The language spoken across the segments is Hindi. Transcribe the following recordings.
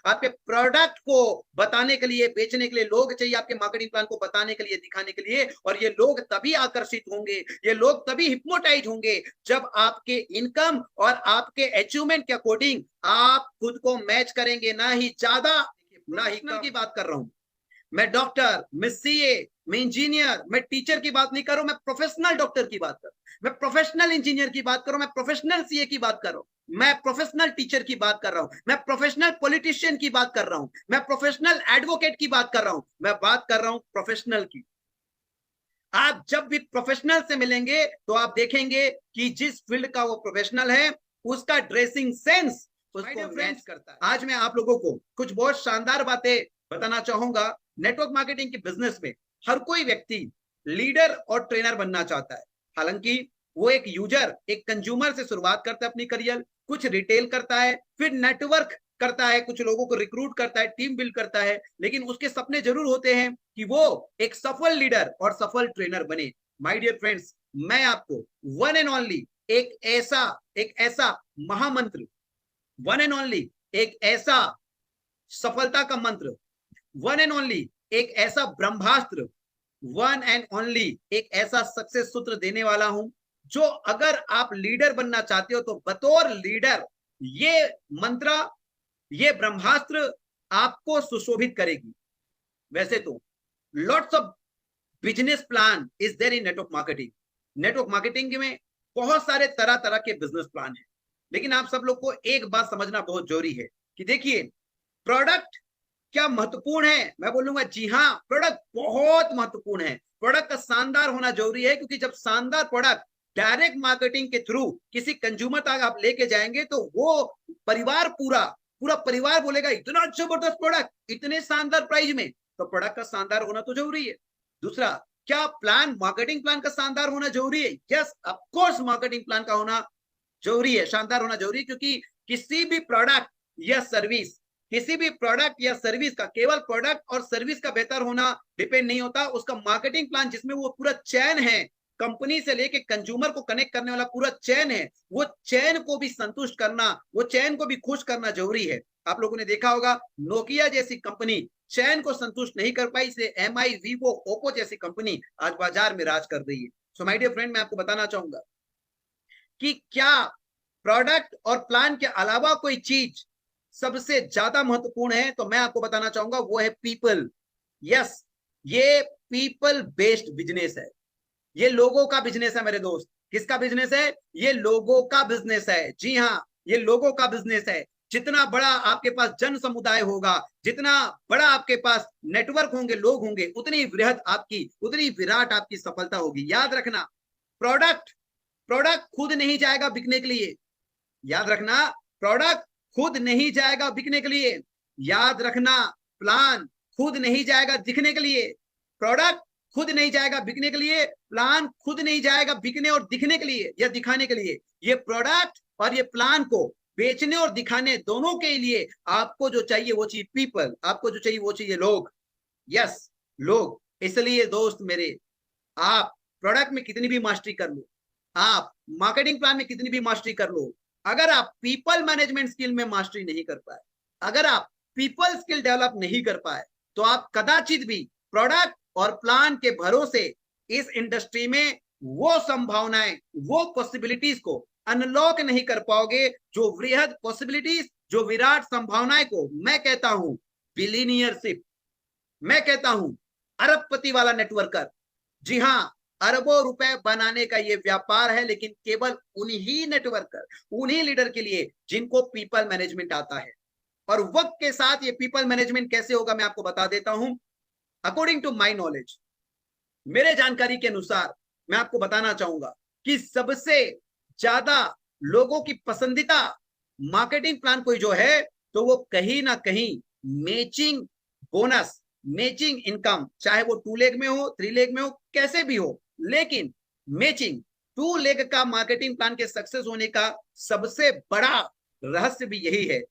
आपके प्रोडक्ट को बताने के लिए, बेचने के लिए लोग चाहिए, आपके मार्केटिंग प्लान को बताने के लिए, दिखाने के लिए। और ये लोग तभी आकर्षित होंगे, ये लोग तभी हिप्नोटाइज होंगे जब आपके इनकम और आपके अचीवमेंट के अकॉर्डिंग आप खुद को मैच करेंगे, ना ही ज्यादा ना ही कम की बात कर रहा हूं। मैं डॉक्टर, मैं सीए, मैं इंजीनियर, मैं टीचर की बात नहीं कर रहा हूं, मैं प्रोफेशनल डॉक्टर की बात कर रहा हूं, मैं प्रोफेशनल इंजीनियर की बात कर रहा हूं, मैं प्रोफेशनल सीए की बात कर रहा हूं, मैं प्रोफेशनल टीचर की बात कर रहा हूं, मैं प्रोफेशनल पॉलिटिशियन की बात कर रहा हूं, मैं प्रोफेशनल एडवोकेट की बात कर रहा हूं, मैं बात कर रहा हूं प्रोफेशनल की। आप जब भी प्रोफेशनल से मिलेंगे तो आप देखेंगे कि जिस फील्ड का वो प्रोफेशनल है उसका ड्रेसिंग सेंस उसको मैच करता है। आज मैं आप लोगों को कुछ बहुत शानदार बातें बताना चाहूंगा। नेटवर्क मार्केटिंग के बिजनेस में हर कोई व्यक्ति लीडर और ट्रेनर बनना चाहता है। हालांकि वो एक यूजर, एक कंज्यूमर से शुरुआत करता है अपनी करियर, कुछ रिटेल करता है, फिर नेटवर्क करता है, कुछ लोगों को रिक्रूट करता है, टीम बिल्ड करता है, लेकिन उसके सपने जरूर होते हैं कि वो एक सफल लीडर और सफल ट्रेनर बने। माय डियर फ्रेंड्स, मैं आपको वन एंड ओनली एक ऐसा महामंत्र, वन एंड ओनली एक ऐसा सफलता का मंत्र, वन एंड ओनली एक ऐसा ब्रह्मास्त्र, वन एंड ओनली एक ऐसा सक्सेस सूत्र देने वाला हूं, जो अगर आप लीडर बनना चाहते हो तो बतौर लीडर ये मंत्र, ये ब्रह्मास्त्र आपको सुशोभित करेगी। वैसे तो lots of business plan is there in network marketing. Network marketing में बहुत सारे तरह तरह के बिजनेस प्लान है, लेकिन आप सब लोग को एक बात समझना बहुत जरूरी है कि देखिए, प्रोडक्ट क्या महत्वपूर्ण है? मैं बोलूंगा जी हाँ, प्रोडक्ट बहुत महत्वपूर्ण है। प्रोडक्ट का शानदार होना जरूरी है, क्योंकि जब शानदार प्रोडक्ट डायरेक्ट मार्केटिंग के थ्रू किसी कंज्यूमर तक आप लेके जाएंगे तो वो परिवार पूरा पूरा परिवार बोलेगा इतना जबरदस्त प्रोडक्ट, इतने शानदार प्राइस में। तो प्रोडक्ट का शानदार होना तो जरूरी है। दूसरा, क्या प्लान, मार्केटिंग प्लान का शानदार होना जरूरी है? Yes, of course marketing plan का होना जरूरी है, शानदार होना जरूरी है, क्योंकि किसी भी प्रोडक्ट या सर्विस, किसी भी प्रोडक्ट या सर्विस का केवल प्रोडक्ट और सर्विस का बेहतर होना डिपेंड नहीं होता, उसका मार्केटिंग प्लान जिसमें वो पूरा चैन है, कंपनी से लेके कंज्यूमर को कनेक्ट करने वाला पूरा चैन है, वो चैन को भी संतुष्ट करना, वो चैन को भी खुश करना जरूरी है। आप लोगों ने देखा होगा, नोकिया जैसी कंपनी चैन को संतुष्ट नहीं कर पाई, इसलिए एमआई, वीवो, ओप्पो जैसी कंपनी आज बाजार में राज कर रही है। सो माय डियर फ्रेंड, मैं आपको बताना चाहूंगा कि क्या प्रोडक्ट और प्लान के अलावा कोई चीज सबसे ज्यादा महत्वपूर्ण है, तो मैं आपको बताना चाहूंगा वो है पीपल। यस, ये पीपल बेस्ड बिजनेस है, ये लोगों का बिजनेस है मेरे दोस्त। किसका बिजनेस है? ये लोगों का बिजनेस है। जी हाँ, ये लोगों का बिजनेस है। जितना बड़ा आपके पास जन समुदाय होगा, जितना बड़ा आपके पास नेटवर्क होंगे, लोग होंगे, उतनी वृहद आपकी, उतनी विराट आपकी सफलता होगी। याद रखना, प्रोडक्ट प्रोडक्ट खुद नहीं जाएगा बिकने के लिए। याद रखना, प्रोडक्ट खुद नहीं जाएगा बिकने के लिए। याद रखना, प्लान खुद नहीं जाएगा दिखने के लिए। प्रोडक्ट खुद नहीं जाएगा बिकने के लिए, प्लान खुद नहीं जाएगा बिकने और दिखने के लिए या दिखाने के लिए। ये प्रोडक्ट और ये प्लान को बेचने और दिखाने दोनों के लिए आपको जो चाहिए वो चाहिए पीपल, आपको जो चाहिए वो चाहिए लोग। यस, लोग। इसलिए दोस्त मेरे, आप प्रोडक्ट में कितनी भी मास्टरी कर लो, आप मार्केटिंग प्लान में कितनी भी मास्टरी कर लो, अगर आप पीपल मैनेजमेंट स्किल में मास्टरी नहीं कर पाए, अगर आप पीपल स्किल डेवलप नहीं कर पाए, तो आप कदाचित भी प्रोडक्ट और प्लान के भरोसे इस इंडस्ट्री में वो संभावनाएं, वो पॉसिबिलिटीज को अनलॉक नहीं कर पाओगे, जो वृहद पॉसिबिलिटीज, जो विराट संभावनाएं को मैं कहता हूं बिलियनियरशिप, मैं कहता हूं अरबपति वाला नेटवर्कर। जी हाँ, अरबों रुपए बनाने का ये व्यापार है, लेकिन केवल उन्हीं नेटवर्कर, उन्हीं लीडर के लिए जिनको पीपल मैनेजमेंट आता है। और वक्त के साथ ये पीपल मैनेजमेंट कैसे होगा मैं आपको बता देता हूं। अकॉर्डिंग टू माई नॉलेज, मेरे जानकारी के अनुसार मैं आपको बताना चाहूंगा कि सबसे ज्यादा लोगों की पसंदीदा मार्केटिंग प्लान कोई जो है, तो वो कहीं ना कहीं मैचिंग बोनस, मैचिंग इनकम, चाहे वो 2 लेग में हो, 3 लेग में हो, कैसे भी हो, लेकिन मैचिंग 2 लेग का मार्केटिंग प्लान के सक्सेस होने का सबसे बड़ा रहस्य भी यही है।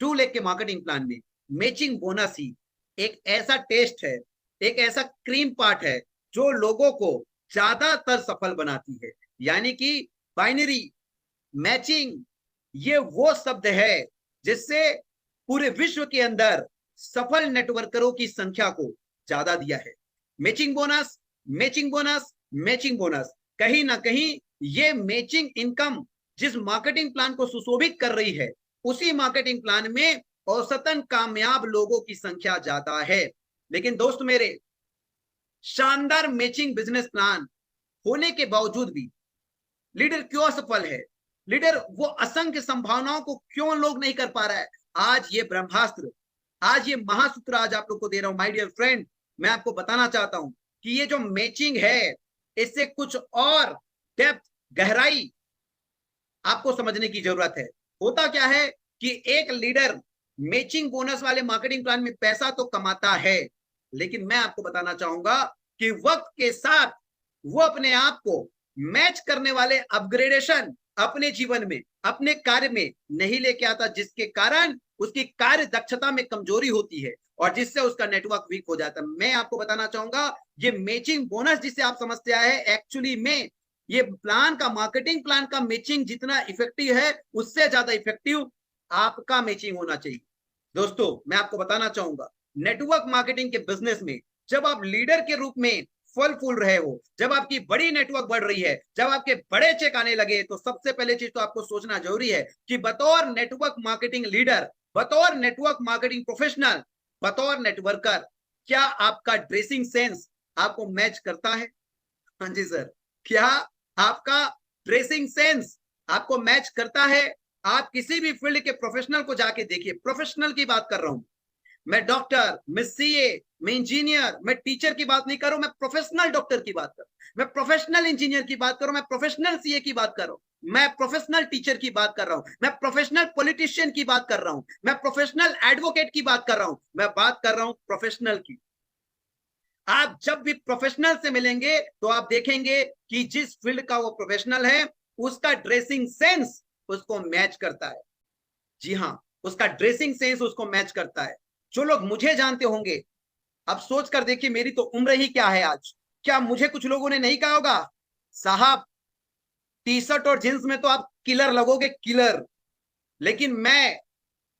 2 लेग के मार्केटिंग प्लान में मैचिंग बोनस ही एक ऐसा टेस्ट है, एक ऐसा क्रीम पार्ट है जो लोगों को ज्यादातर सफल बनाती है। यानी कि बाइनरी मैचिंग, ये वो शब्द है जिससे पूरे विश्व के अंदर सफल नेटवर्करों की संख्या को ज्यादा दिया है। Matching bonus, matching bonus, matching bonus, कहीं ना कहीं ये मैचिंग इनकम जिस मार्केटिंग प्लान को सुशोभित कर रही है, उसी मार्केटिंग प्लान में औसतन कामयाब लोगों की संख्या ज्यादा है। लेकिन दोस्त मेरे, शानदार मैचिंग बिजनेस प्लान होने के बावजूद भी लीडर क्यों असफल है? लीडर वो असंख्य संभावनाओं को क्यों लोग नहीं कर पा रहा है? आज ये ब्रह्मास्त्र, आज ये महासूत्र आज आप लोग को दे रहा हूं माय डियर फ्रेंड। मैं आपको बताना चाहता हूं कि ये जो मैचिंग है, इससे कुछ और डेप्थ, गहराई आपको समझने की जरूरत है। होता क्या है कि एक लीडर मैचिंग बोनस वाले मार्केटिंग प्लान में पैसा तो कमाता है, लेकिन मैं आपको बताना चाहूंगा कि वक्त के साथ वो अपने आप को मैच करने वाले अपग्रेडेशन अपने जीवन में, अपने कार्य में नहीं लेके आता, जिसके कारण उसकी कार्य दक्षता में कमजोरी होती है और जिससे उसका नेटवर्क वीक हो जाता है। मैं आपको बताना चाहूंगा ये मैचिंग बोनस जिसे आप समझते आए, एक्चुअली में ये प्लान का, मार्केटिंग प्लान का मैचिंग जितना इफेक्टिव है, उससे ज्यादा इफेक्टिव आपका मैचिंग होना चाहिए। दोस्तों, मैं आपको बताना चाहूंगा, नेटवर्क मार्केटिंग के बिजनेस में जब आप लीडर के रूप में फल फूल रहे हो, जब आपकी बड़ी नेटवर्क बढ़ रही है, जब आपके बड़े चेक आने लगे, तो सबसे पहले चीज तो आपको सोचना जरूरी है कि बतौर नेटवर्क मार्केटिंग लीडर, बतौर नेटवर्क मार्केटिंग प्रोफेशनल, बतौर नेटवर्कर, क्या आपका ड्रेसिंग सेंस आपको मैच करता है? हाँ जी सर, क्या आपका ड्रेसिंग सेंस आपको मैच करता है? आप किसी भी फील्ड के प्रोफेशनल को जाके देखिए, प्रोफेशनल की बात कर रहा हूं मैं, डॉक्टर, मैं सीए, मैं इंजीनियर, मैं टीचर की बात नहीं कर रहा हूं, मैं प्रोफेशनल डॉक्टर की बात कर रहा हूं, मैं प्रोफेशनल इंजीनियर की बात कर रहा हूं, मैं प्रोफेशनल सीए की बात कर रहा हूं, मैं प्रोफेशनल टीचर की बात कर रहा हूं, मैं प्रोफेशनल पॉलिटिशियन की बात कर रहा हूं, मैं प्रोफेशनल एडवोकेट की बात कर रहा हूं, मैं बात कर रहा हूं प्रोफेशनल की। आप जब भी प्रोफेशनल से मिलेंगे तो आप देखेंगे कि जिस फील्ड का वो प्रोफेशनल है, उसका ड्रेसिंग सेंस उसको मैच करता है। जी हाँ, उसका ड्रेसिंग सेंस उसको मैच करता है। जो लोग मुझे जानते होंगे, अब सोच कर देखिए, मेरी तो उम्र ही क्या है आज, क्या मुझे कुछ लोगों ने नहीं कहा होगा, साहब टी शर्ट और जींस में तो आप किलर लगोगे, किलर। लेकिन मैं,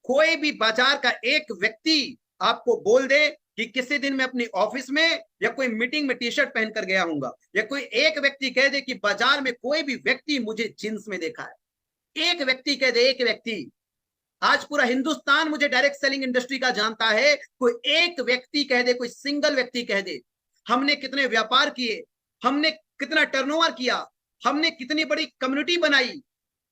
कोई भी बाजार का एक व्यक्ति आपको बोल दे कि किसी दिन मैं अपनी ऑफिस में या कोई मीटिंग में टी शर्ट पहनकर गया हूंगा, या कोई एक व्यक्ति कह दे कि बाजार में कोई भी व्यक्ति मुझे जींस में देखा है, एक व्यक्ति कह दे, एक व्यक्ति, आज पूरा हिंदुस्तान मुझे डायरेक्ट सेलिंग इंडस्ट्री का जानता है, कोई एक व्यक्ति कह दे, कोई सिंगल व्यक्ति कह दे, हमने कितने व्यापार किए, हमने कितना टर्नओवर किया, हमने कितनी बड़ी कम्युनिटी बनाई,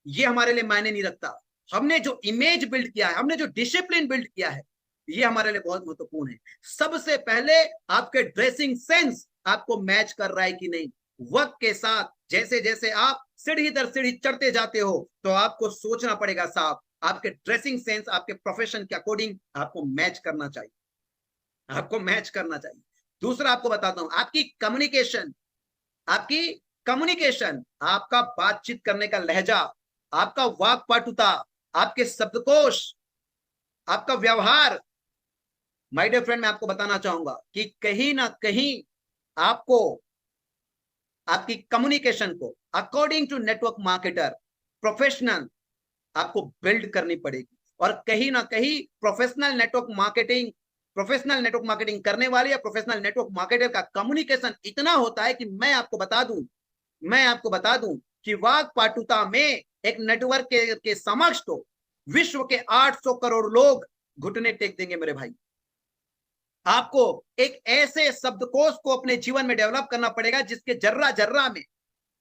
ये हमारे लिए मायने नहीं रखता। हमने जो इमेज बिल्ड किया है, हमने जो डिसिप्लिन बिल्ड किया है, ये हमारे लिए बहुत महत्वपूर्ण है। सबसे पहले आपके ड्रेसिंग सेंस आपको मैच कर रहा है कि नहीं। वक्त के साथ जैसे जैसे आप सीढ़ी दर सीढ़ी चढ़ते जाते हो, तो आपको सोचना पड़ेगा साहब, आपके ड्रेसिंग सेंस आपके प्रोफेशन के अकॉर्डिंग आपको मैच करना चाहिए, आपको मैच करना चाहिए। दूसरा आपको बताता हूं, आपकी कम्युनिकेशन, आपकी कम्युनिकेशन, आपका बातचीत करने का लहजा, आपका वाक पाटुता, आपके शब्दकोश, आपका व्यवहार। माय डियर फ्रेंड, मैं आपको बताना चाहूंगा कि कहीं ना कहीं आपको आपकी कम्युनिकेशन को according to network marketer professional आपको बिल्ड करनी पड़ेगी। और कहीं ना कहीं प्रोफेशनल नेटवर्क मार्केटिंग करने वाले या प्रोफेशनल नेटवर्क मार्केटर का कम्युनिकेशन इतना होता है कि मैं आपको बता दूं कि वाक पाटुता में एक नेटवर्क के समक्ष तो विश्व के 800 करोड़ लोग घुटने टेक देंगे मेरे भाई। आपको एक ऐसे शब्दकोश को अपने जीवन में डेवलप करना पड़ेगा जिसके जर्रा जर्रा में,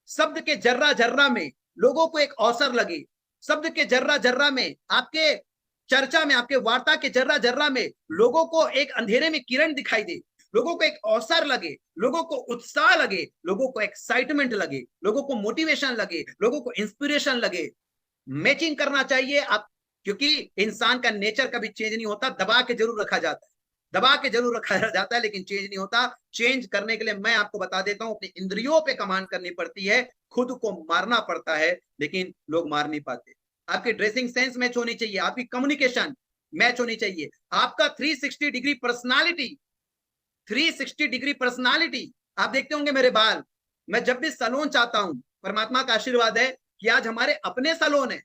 शब्द के जर्रा जर्रा में लोगों को एक अवसर लगे, शब्द के जर्रा जर्रा में, आपके चर्चा में, आपके वार्ता के जर्रा जर्रा में लोगों को एक अंधेरे में किरण दिखाई दे, लोगों को एक अवसर लगे, लोगों को उत्साह लगे, लोगों को एक्साइटमेंट लगे, लोगों को मोटिवेशन लगे, लोगों को इंस्पिरेशन लगे। मैचिंग करना चाहिए आप, क्योंकि इंसान का नेचर कभी चेंज नहीं होता, दबा के जरूर रखा जाता है, दबा के जरूर रखा जाता है, लेकिन चेंज नहीं होता। चेंज करने के लिए मैं आपको बता देता हूं, अपनी इंद्रियों पे कमांड करनी पड़ती है, खुद को मारना पड़ता है, लेकिन लोग मार नहीं पाते। आपकी ड्रेसिंग सेंस मैच होनी चाहिए, आपकी कम्युनिकेशन मैच होनी चाहिए, आपका 360 डिग्री पर्सनालिटी, 360 डिग्री पर्सनालिटी। आप देखते होंगे मेरे बाल, मैं जब भी सैलून चाहता हूं, परमात्मा का आशीर्वाद है कि आज हमारे अपने सैलून है,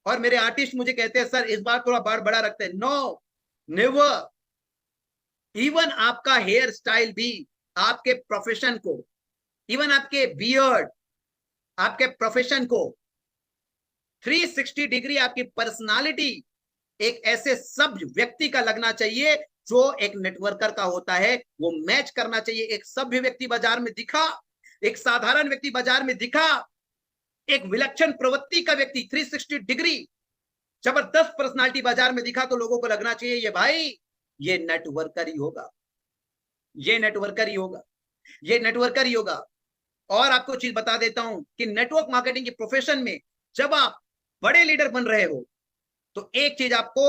और मेरे आर्टिस्ट मुझे कहते हैं सर इस बार थोड़ा बार बड़ा रखते हैं। No, never. इवन आपका हेयर स्टाइल भी आपके प्रोफेशन को, इवन आपके बियर्ड आपके प्रोफेशन को 360 डिग्री आपकी पर्सनालिटी एक ऐसे सब व्यक्ति का लगना चाहिए जो एक नेटवर्कर का होता है, वो मैच करना चाहिए। एक सभ्य व्यक्ति बाजार में दिखा, एक साधारण व्यक्ति बाजार में दिखा, एक विलक्षण प्रवृत्ति का व्यक्ति 360 डिग्री जबरदस्त पर्सनालिटी बाजार में दिखा, तो लोगों को लगना चाहिए ये भाई ये नेटवर्कर ही होगा, ये नेटवर्कर ही होगा, ये नेटवर्कर ही होगा। और आपको चीज बता देता हूं कि नेटवर्क मार्केटिंग के प्रोफेशन में जब आप बड़े लीडर बन रहे हो तो एक चीज आपको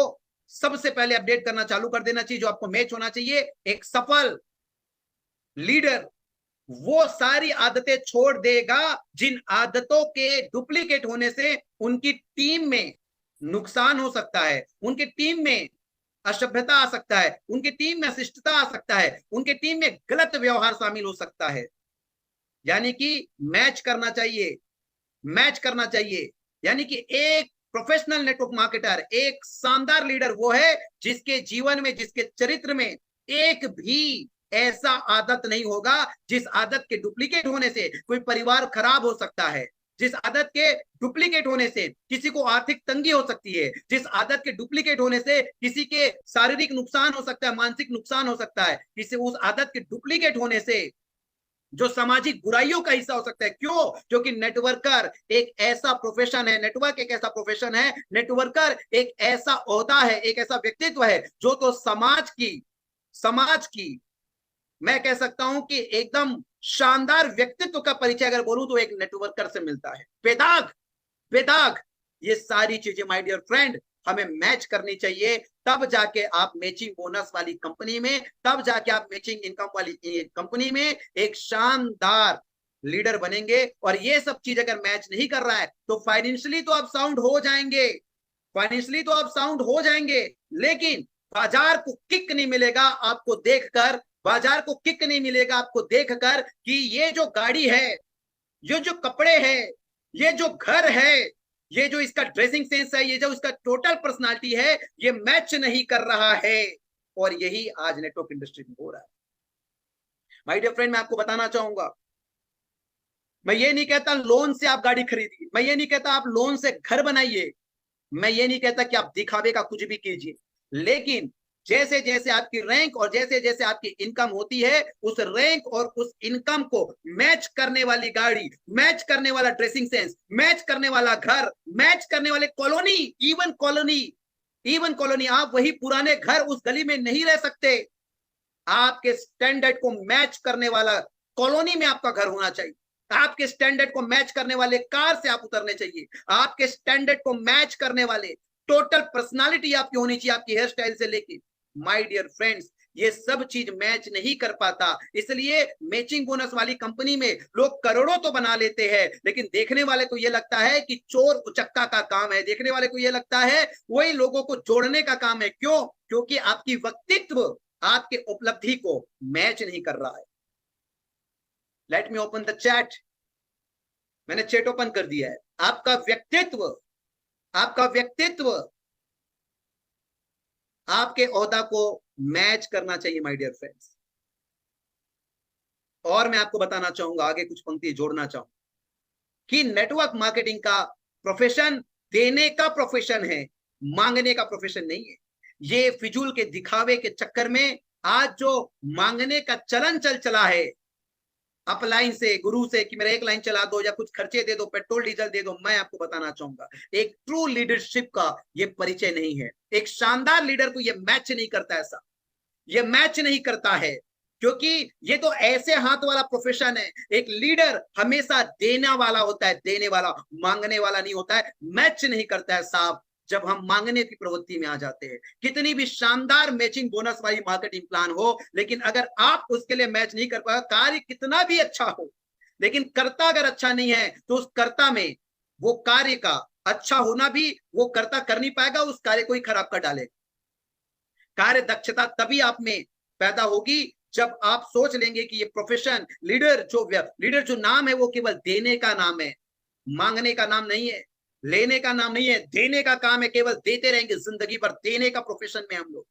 सबसे पहले अपडेट करना चालू कर देना चाहिए, जो आपको मैच होना चाहिए। एक सफल लीडर वो सारी आदतें छोड़ देगा जिन आदतों के डुप्लीकेट होने से उनकी टीम में नुकसान हो सकता है, उनकी टीम में असभ्यता आ सकता है, उनकी टीम में अशिष्टता आ सकता है, उनकी टीम में गलत व्यवहार शामिल हो सकता है। यानी कि मैच करना चाहिए, मैच करना चाहिए। यानी कि एक प्रोफेशनल नेटवर्क मार्केटर, एक शानदार लीडर वो है जिसके जीवन में, जिसके चरित्र में एक भी ऐसा आदत नहीं होगा जिस आदत के डुप्लीकेट होने से कोई परिवार खराब हो सकता है, जिस आदत के डुप्लीकेट होने से किसी को आर्थिक तंगी हो सकती है, जिस आदत के डुप्लीकेट होने से किसी के शारीरिक नुकसान हो सकता है, मानसिक नुकसान हो सकता है, किसी उस आदत के डुप्लीकेट होने से जो सामाजिक बुराइयों का हिस्सा हो सकता है। क्यों? क्योंकि नेटवर्कर एक ऐसा प्रोफेशन है, नेटवर्क एक ऐसा प्रोफेशन है, नेटवर्कर एक ऐसा ओहदा है, एक ऐसा व्यक्तित्व है जो तो समाज की मैं कह सकता हूं कि एकदम शानदार व्यक्तित्व का परिचय अगर बोलूं तो एक नेटवर्कर से मिलता है। बेदाग बेदाग ये सारी चीजें माय डियर फ्रेंड हमें मैच करनी चाहिए, तब जाके आप मैचिंग बोनस वाली कंपनी में, तब जाके आप मैचिंग इनकम वाली कंपनी में एक शानदार लीडर बनेंगे। और ये सब चीज अगर मैच नहीं कर रहा है तो फाइनेंशियली तो आप साउंड हो जाएंगे, फाइनेंशियली तो आप साउंड हो जाएंगे, लेकिन बाजार को किक नहीं मिलेगा आपको देखकर, बाजार को किक नहीं मिलेगा आपको देखकर कि ये जो गाड़ी है, ये जो कपड़े हैं, ये जो घर है, ये जो इसका ड्रेसिंग सेंस है, ये जो इसका टोटल पर्सनालिटी है, ये मैच नहीं कर रहा है। और यही आज नेटवर्क इंडस्ट्री में हो रहा है। माय डियर फ्रेंड, मैं आपको बताना चाहूंगा, मैं ये नहीं कहता लोन से आप गाड़ी खरीदिए, मैं ये नहीं कहता आप लोन से घर बनाइए, मैं ये नहीं कहता कि आप दिखावे का कुछ भी कीजिए, लेकिन जैसे जैसे आपकी रैंक और जैसे जैसे आपकी इनकम होती है, उस रैंक और उस इनकम को मैच करने वाली गाड़ी, मैच करने वाला ड्रेसिंग सेंस, मैच करने वाला घर, मैच करने वाले कॉलोनी, इवन कॉलोनी, आप वही पुराने घर उस गली में नहीं रह सकते। आपके स्टैंडर्ड को मैच करने वाला कॉलोनी में आपका घर होना चाहिए, आपके स्टैंडर्ड को मैच करने वाले कार से आप उतरने चाहिए, आपके स्टैंडर्ड को मैच करने वाले टोटल पर्सनालिटी आपकी होनी चाहिए, आपकी हेयर स्टाइल से लेके। माय डियर फ्रेंड्स, ये सब चीज मैच नहीं कर पाता, इसलिए मैचिंग बोनस वाली कंपनी में लोग करोड़ों तो बना लेते हैं, लेकिन देखने वाले को ये लगता है कि चोर उचक्का का काम है, देखने वाले को ये लगता है वही लोगों को जोड़ने का काम है। क्यों? क्योंकि आपकी व्यक्तित्व आपके उपलब्धि को मैच नहीं कर रहा है। Let me open the chat, मैंने चैट ओपन कर दिया है। आपका व्यक्तित्व, आपका व्यक्तित्व आपके ओहदा को मैच करना चाहिए माय डियर फ्रेंड्स। और मैं आपको बताना चाहूंगा, आगे कुछ पंक्ति जोड़ना चाहूंगा कि नेटवर्क मार्केटिंग का प्रोफेशन देने का प्रोफेशन है, मांगने का प्रोफेशन नहीं है। ये फिजूल के दिखावे के चक्कर में आज जो मांगने का चलन चला है, अपलाइन से, गुरु से कि मेरा एक लाइन चला दो या कुछ खर्चे दे दो, पेट्रोल डीजल दे दो, मैं आपको बताना चाहूंगा एक ट्रू लीडरशिप का ये परिचय नहीं है। एक शानदार लीडर को ये मैच नहीं करता, ऐसा ये मैच नहीं करता है, क्योंकि ये तो ऐसे हाथ वाला प्रोफेशन है। एक लीडर हमेशा देने वाला होता है, देने वाला, मांगने वाला नहीं होता है। मैच नहीं करता है साहब जब हम मांगने की प्रवृत्ति में आ जाते हैं। कितनी भी शानदार मैचिंग बोनस वाली मार्केटिंग प्लान हो, लेकिन अगर आप उसके लिए मैच नहीं कर पाए, कार्य कितना भी अच्छा हो, लेकिन कर्ता अगर अच्छा नहीं है तो उस कर्ता में वो कार्य का अच्छा होना भी वो कर्ता कर नहीं पाएगा, उस कार्य को ही खराब कर डालेगा। कार्य दक्षता तभी आप में पैदा होगी जब आप सोच लेंगे कि ये प्रोफेशन, लीडर जो नाम है वो केवल देने का नाम है, मांगने का नाम नहीं है। लेने का नाम नहीं है, देने का काम है। केवल देते रहेंगे जिंदगी भर, देने का प्रोफेशन में हम लोग।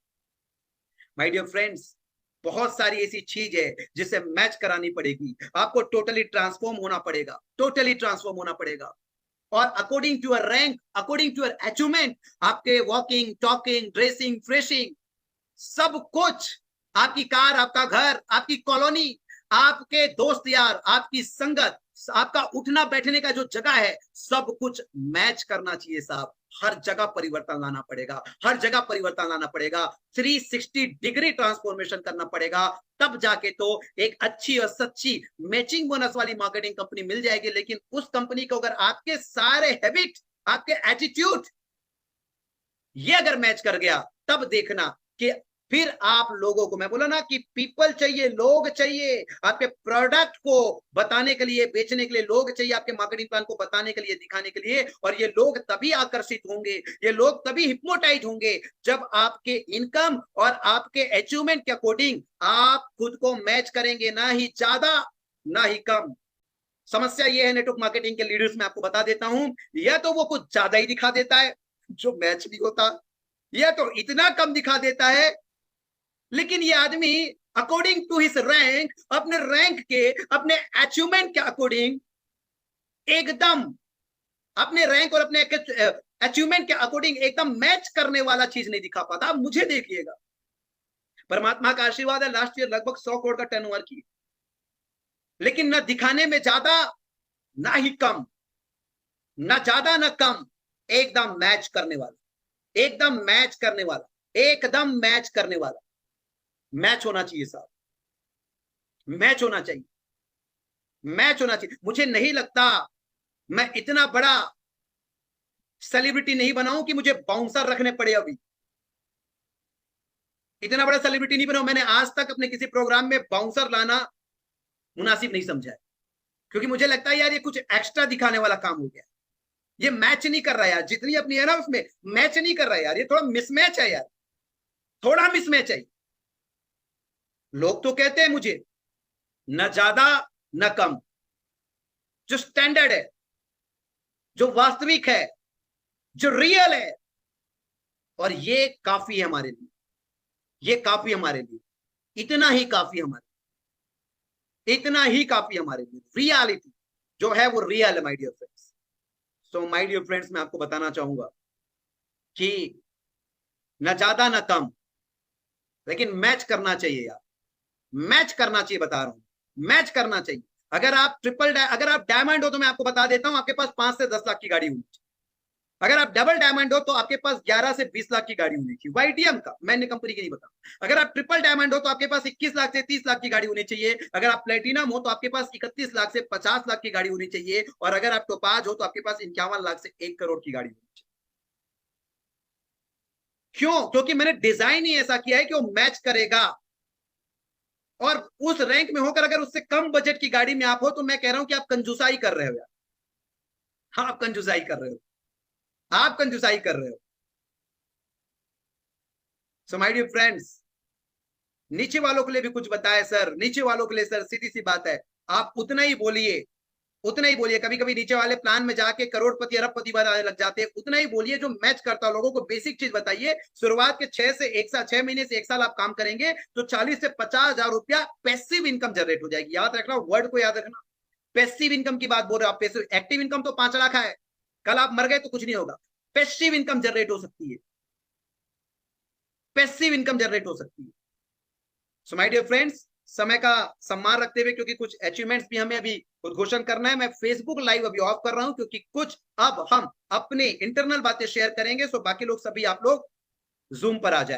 माय डियर फ्रेंड्स, बहुत सारी ऐसी चीज है जिसे मैच करानी पड़ेगी। आपको टोटली ट्रांसफॉर्म होना पड़ेगा, टोटली ट्रांसफॉर्म होना पड़ेगा। और according to your rank, according to your achievement, आपके वॉकिंग, टॉकिंग, ड्रेसिंग, फ्रेशिंग, सब कुछ, आपकी कार, आपका घर, आपकी कॉलोनी, आपके दोस्त यार, आपकी संगत, आपका उठना बैठने का जो जगह है, सब कुछ मैच करना चाहिए साहब। हर जगह परिवर्तन लाना पड़ेगा, हर जगह परिवर्तन लाना पड़ेगा। 360 डिग्री ट्रांसफॉर्मेशन करना पड़ेगा, तब जाके तो एक अच्छी और सच्ची मैचिंग बोनस वाली मार्केटिंग कंपनी मिल जाएगी। लेकिन उस कंपनी को अगर आपके सारे हैबिट, आपके एटीट्यूड ये अगर मैच कर गया, तब देखना कि फिर आप लोगों को, मैं बोला ना कि पीपल चाहिए, लोग चाहिए आपके प्रोडक्ट को बताने के लिए, बेचने के लिए लोग चाहिए, आपके मार्केटिंग प्लान को बताने के लिए, दिखाने के लिए। और ये लोग तभी आकर्षित होंगे, ये लोग तभी हिप्नोटाइज होंगे, जब आपके इनकम और आपके अचीवमेंट के अकॉर्डिंग आप खुद को मैच करेंगे, ना ही ज्यादा ना ही कम। समस्या ये है नेटवर्क मार्केटिंग के लीडर्स में, आपको बता देता हूं, या तो वो कुछ ज्यादा ही दिखा देता है जो मैच नहीं होता, या तो इतना कम दिखा देता है, लेकिन ये आदमी अकॉर्डिंग टू हिज रैंक, अपने रैंक के, अपने अचीवमेंट के अकॉर्डिंग एकदम, अपने रैंक और अपने अचीवमेंट के अकॉर्डिंग एकदम मैच करने वाला चीज नहीं दिखा पाता। आप मुझे देखिएगा, परमात्मा का आशीर्वाद है, लास्ट ईयर लगभग 100 करोड़ का टर्नओवर की, लेकिन न दिखाने में ज्यादा ना ही कम, ना ज्यादा ना कम, एकदम मैच करने वाला, एकदम मैच करने वाला, एकदम मैच करने वाला। मैच होना चाहिए साहब, मैच होना चाहिए, मैच होना चाहिए। मुझे नहीं लगता मैं इतना बड़ा सेलिब्रिटी नहीं बनाऊं कि मुझे बाउंसर रखने पड़े। अभी इतना बड़ा सेलिब्रिटी नहीं बनाऊं, मैंने आज तक अपने किसी प्रोग्राम में बाउंसर लाना मुनासिब नहीं समझा है, क्योंकि मुझे लगता है यार ये कुछ एक्स्ट्रा दिखाने वाला काम हो गया, ये मैच नहीं कर रहा है यार, जितनी अपनी है ना उसमें मैच नहीं कर रहा है यार, ये थोड़ा मिसमैच है यार, थोड़ा मिसमैच है। लोग तो कहते हैं मुझे न ज्यादा न कम, जो स्टैंडर्ड है, जो वास्तविक है, जो रियल है, और ये काफी है हमारे लिए, ये काफी हमारे लिए, इतना ही काफी हमारे, इतना ही काफी हमारे लिए। रियलिटी जो है वो रियल है my dear friends. So my dear friends, मैं आपको बताना चाहूंगा कि न ज्यादा न कम, लेकिन मैच करना चाहिए यार, मैच करना चाहिए, बता रहा हूं मैच करना चाहिए। अगर आप डायमंड हो तो मैं आपको बता देता हूं, आपके पास 5 से 10 लाख की गाड़ी होनी चाहिए। अगर आप डबल डायमंड हो तो आपके पास 11 से 20 लाख की गाड़ी होनी चाहिए, वाईटीएम का, मैंने कंपनी की नहीं बता। अगर आप ट्रिपल डायमंड हो तो आपके पास 21 लाख से 30 लाख की गाड़ी होनी चाहिए। अगर आप प्लेटिनम हो तो आपके पास 31 लाख से 50 लाख की गाड़ी होनी चाहिए। और अगर आप टोपाज हो तो आपके पास 51 लाख से 1 करोड़ की गाड़ी होनी चाहिए। क्यों? क्योंकि मैंने डिजाइन ही ऐसा किया है कि वो मैच करेगा। और उस रैंक में होकर अगर उससे कम बजट की गाड़ी में आप हो तो मैं कह रहा हूं कि आप कंजूसाई कर रहे हो यार। हाँ, आप कंजूसाई कर रहे हो, आप कंजूसाई कर रहे हो। सो माय डियर फ्रेंड्स, नीचे वालों के लिए भी कुछ बताए सर, नीचे वालों के लिए सर सीधी सी बात है, आप उतना ही बोलिए, उतना ही बोलिए। कभी कभी नीचे वाले प्लान में जाके करोड़पति अरबपति बनाने लग जाते हैं, उतना ही बोलिए जो मैच करता है। लोगों को बेसिक चीज बताइए। शुरुआत के 6 महीने से 1 साल आप काम करेंगे तो 40 से 50 हजार रुपया पैसिव इनकम जनरेट हो जाएगी। याद रखना, वर्ड को याद रखना, पैसिव इनकम की बात बोल रहे हो आप। पैसिव, एक्टिव इनकम तो 5 लाख है, कल आप मर गए तो कुछ नहीं होगा। पैसिव इनकम जनरेट हो सकती है, पैसिव इनकम जनरेट हो सकती है। सो माय डियर फ्रेंड्स, समय का सम्मान रखते हुए, क्योंकि कुछ अचीवमेंट्स भी हमें अभी उद्घोषण करना है, मैं फेसबुक लाइव अभी ऑफ कर रहा हूं, क्योंकि कुछ अब हम अपने इंटरनल बातें शेयर करेंगे। सो बाकी लोग सभी आप लोग जूम पर आ जाए।